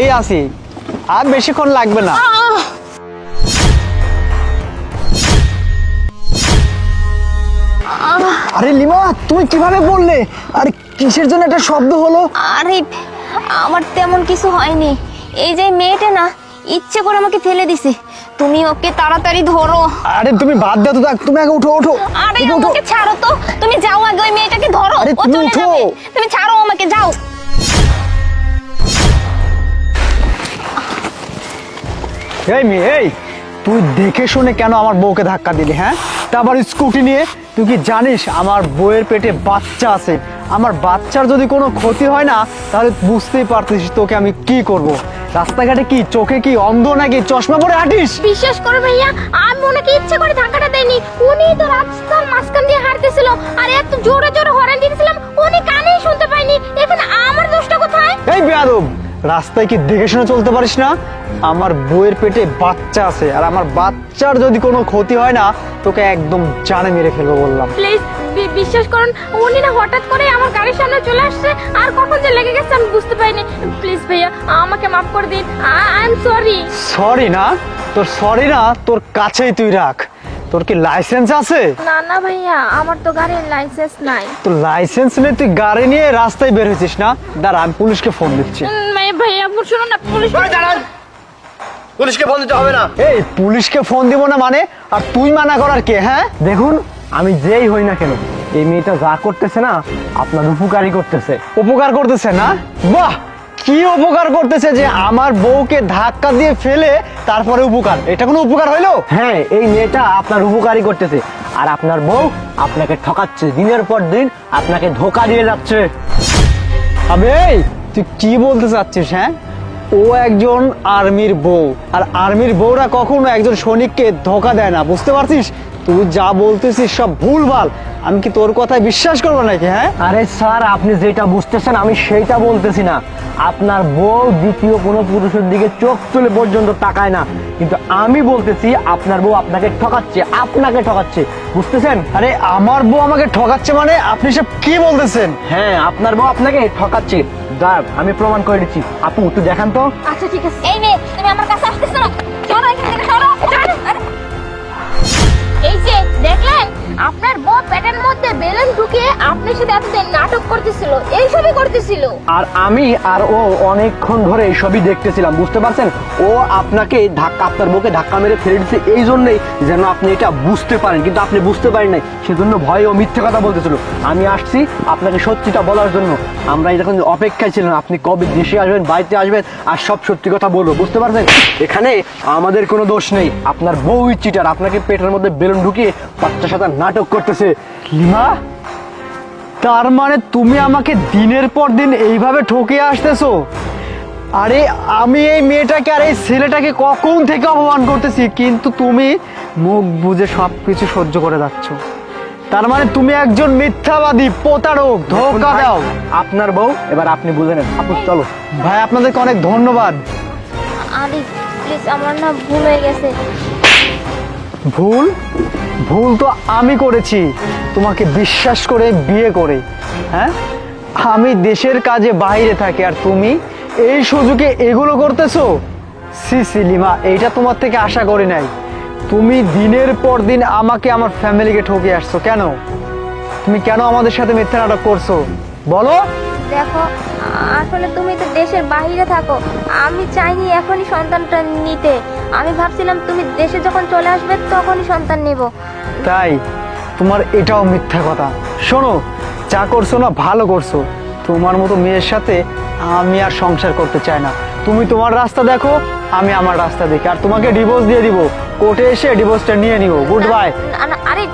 এই আসি, আর বেশিক্ষণ লাগবে না। আরে লিমা, তুমি কিভাবে বললে? আরে কিসের জন্য একটা শব্দ হলো? আরে আমার তেমন কিছু হয়নি, এই যে মেয়েটা না ইচ্ছে করে আমাকে ফেলে দিছে, তুমি ওকে তাড়াতাড়ি ধরো। আরে তুমি বাদ দাও তো, তুমি আগে উঠো ওঠো। আরে তুমি উঠো। আমাকে ছাড়ো তো, তুমি যাও আগে ওই মেয়েটাকে ধরো, আরে ও তুমি চলে উঠো। যাবে, তুমি ছাড়ো আমাকে, যাও। এই মেয়ে, এই তুই দেখে শুনে কেন আমার বউকে ধাক্কা দিলি? হ্যাঁ, তা আবার স্কুটি নিয়ে। তুই কি জানিস আমার বউয়ের পেটে বাচ্চা আছে? আমার বাচ্চার যদি কোনো ক্ষতি হয় না, তাহলে বুঝতেই পারতিস তোকে আমি কি করব। রাস্তাঘাটে কি চোখে কি অন্ধ নাকি, চশমা পরে হাঁটিস? বিশ্বাস করো ভাইয়া, আমি ওনাকে ইচ্ছে করে ধাক্কাটা দেয়নি, উনি তো রাস্তার মাঝখান দিয়ে হাঁটতেছিল আর এত জোরে জোরে হর্ন দিতেছিলাম, উনি কানেই শুনতে পাইনি। এখন আমার দোষটা কোথায়? এই বেয়াদব, রাস্তায় কি দেখে শুনে চলতে পারিস না? আমার বউয়ের পেটে বাচ্চা আছে, আর আমার বাচ্চার যদি কোনো ক্ষতি হয় না, তোকে একদম জানে মেরে ফেলবো বললাম। প্লিজ বিশ্বাস করুন, উনি না হঠাৎ করে আমার গাড়ির সামনে চলে আসছে, আর কখন যে লেগে গেছে আমি বুঝতে পারিনি। প্লিজ ভাইয়া আমাকে মাফ করে দিন, আই এম সরি। সরি না? তোর সরি না তোর কাছেই তুই রাখ। তোর কি লাইসেন্স আছে? না না ভাইয়া, আমার তো গাড়ির লাইসেন্স নাই। তোর লাইসেন্স নেই, তুই গাড়ি নিয়ে রাস্তায় বের হয়েছিস না? দাঁড়া, আমি পুলিশকে ফোন দিচ্ছি। ভাইয়া শুনুন না, পুলিশ। পুলিশকে ফোন দিতে হবে না। এই পুলিশকে ফোন দিব না মানে? আর তুই মানা করার কে? হ্যাঁ, দেখুন, আমি যেই হই না কেন, এই মেয়েটা যা করতেছে না আপনার উপকারই করতেছে। উপকার করতেছে না? বাহ, কি উপকার করতেছে যে আমার বউকে ধাক্কা দিয়ে ফেলে তারপরে উপকার? এটা কোনো উপকার হইলো? হ্যাঁ, এই মেয়েটা আপনার উপকারই করতেছে, আর আপনার বউ আপনাকে ঠকাচ্ছে, দিনের পর দিন আপনাকে ধোকা দিয়ে যাচ্ছে। আবে এই, তুই কি বলতে চাচ্ছিস? হ্যাঁ, ও একজন আর্মির বউ, আর আর্মির বউরা কখনো একজন সৈনিককে ধোকা দেয় না, বুঝতে পারছিস? তুই যা বলতেছিস সব ভুলভাল। আমি কি তোর কথায় বিশ্বাস করবো নাকি? হ্যাঁ, আরে স্যার, আপনি যেটা বুঝতেছেন আমি সেইটা বলতেছি না। আপনার বউ দ্বিতীয় কোনো পুরুষের দিকে চোখ তুলে পর্যন্ত তাকায় না, কিন্তু আমি বলতেছি আপনার বউ আপনাকে ঠকাচ্ছে, আপনাকে ঠকাচ্ছে, বুঝতেছেন? আরে আমার বউ আমাকে ঠকাচ্ছে মানে? আপনি সব কি বলতেছেন? হ্যাঁ, আপনার বউ আপনাকে ঠকাচ্ছে। দাঁড়ান, আমি প্রমাণ করে দিচ্ছি। আপু একটু দেখান তো। আচ্ছা ঠিক আছে। এই মেয়ে, তুমি আমার কাছে আসতেছো না, চলো এখান থেকে, চলো। আরে, এই যে দেখলেন, আপনার বউ পেটের মধ্যে বেলুন ঢুকিয়ে আপনার সাথে এতদিন নাটক করতেছিল, এইসবই করতেছিল। আর আমি আর ও অনেকক্ষণ ধরে এইসবই দেখতেছিলাম, বুঝতে পারছেন? ও আপনাকে ধাক্কা, আপনার বউকে ধাক্কা মেরে ফেলে দিচ্ছে এই জন্যই যেন আপনি এটা বুঝতে পারেন, কিন্তু আপনি বুঝতে পারেন নাই, সেজন্য ভয়ে ও মিথ্যে কথা বলতেছিল। আমি আসছি আপনাকে সত্যিটা বলার জন্য। আমরা যখন অপেক্ষায় ছিলাম আপনি কবে দেশে আসবেন, বাড়িতে আসবেন, আর সব সত্যি কথা বলবো, বুঝতে পারছেন? এখানে আমাদের কোনো দোষ নেই, আপনার বউ চিটার, আপনাকে পেটের মধ্যে বেলুন ঢুকিয়ে বাচ্চার সাথে নাটক করতেছে। লিমা, তার মানে তুমি আমাকে দিনের পর দিন এইভাবে ঠকিয়ে আসতেছো? আরে আমি এই মেয়েটাকে আর এই ছেলেটাকে কখন থেকে অপমান করতেছি, কিন্তু তুমি মুখ বুজে সবকিছু সহ্য করে যাচ্ছ। তার মানে তুমি একজন মিথ্যাবাদী, প্রতারক, ধোঁকা দাও। আপনার বউ, এবার আপনি বুঝে নেন। আপু চলো। ভাই, আপনাদেরকে অনেক ধন্যবাদ। আরে প্লিজ, আমার না ভুল হয়ে গেছে। ভুল? ভুল তো আমি করেছি তোমাকে বিশ্বাস করে বিয়ে করে। হ্যাঁ, আমি দেশের কাজে বাইরে থাকি আর তুমি এই সুযোগে এগুলো করতেছো? সি লিমা, এইটা তোমার থেকে আশা করি নাই। তুমি দিনের পর দিন আমাকে, আমার ফ্যামিলিকে ঠকিয়ে আসছো কেন? তুমি কেন আমাদের সাথে মিথ্যা নাটক করছো বলো? দেখো, আসলে তুমি তো দেশের বাইরে থাকো, আমি চাইনি এখনই সন্তানটা নিতে। আমি ভাবছিলাম তুমি দেশে যখন চলে আসবে তখনই সন্তান নেব। তাই? তোমার এটাও মিথ্যা কথা। শোনো, যা করছো না ভালো করছো। তোমার মতো মেয়ের সাথে আমি আর সংসার করতে চাই না। তুমি তোমার রাস্তা দেখো, আমি আমার রাস্তা দেখি, আর তোমাকে ডিভোর্স দিয়ে দিব। কোর্টে এসে ডিভোর্সটা নিয়ে নিব। Good bye. আরে